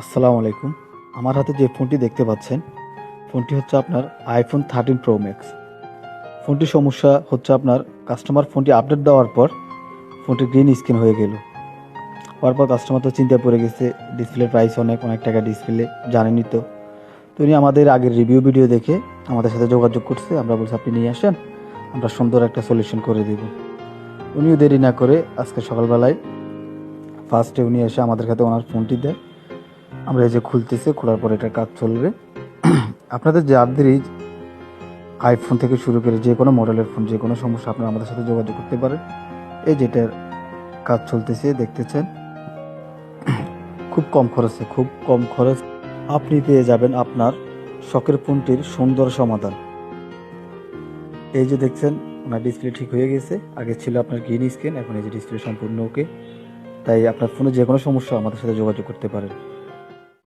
আসসালামু আলাইকুম। আমার হাতে যে ফোনটি দেখতে পাচ্ছেন, ফোনটি হচ্ছে আপনার আইফোন 13 প্রো ম্যাক্স। ফোনটির সমস্যা হচ্ছে আপনার কাস্টমার ফোনটি আপডেট দেওয়ার পর ফোনটি গ্রিন স্ক্রিন হয়ে গেল। হওয়ার পর কাস্টমার তো চিন্তায় পড়ে গেছে, ডিসপ্লের প্রাইস অনেক অনেক টাকা ডিসপ্লে, জানেনই তো। তো উনি আমাদের আগের রিভিউ ভিডিও দেখে আমাদের সাথে যোগাযোগ করছে। আমরা বলছি আপনি নিয়ে আসেন, আমরা সুন্দর একটা সলিউশন করে দেব। উনিও দেরি না করে আজকে সকালবেলায় ফার্স্টে উনি এসে আমাদের কাছে ওনার ফোনটি দেয়। আমরা এই যে খুলতেছে, খোলার পর এটার কাজ চলবে। আপনাদের যাদেরই আইফোন থেকে শুরু করে যে কোনো মডেলের ফোন, যে কোনো সমস্যা আপনারা আমাদের সাথে যোগাযোগ করতে পারেন। এই যেটার কাজ চলতেছে দেখতেছেন, খুব কম খরচ আপনি পেয়ে যাবেন আপনার শখের ফোনটির সুন্দর সমাধান। এই যে দেখছেন ওনার ডিসপ্লে ঠিক হয়ে গেছে। আগে ছিল আপনার গ্রিন স্ক্রিন, এখন এই যে ডিসপ্লে সম্পূর্ণ ওকে। তাই আপনার ফোনে যে কোনো সমস্যা আমাদের সাথে যোগাযোগ করতে পারেন।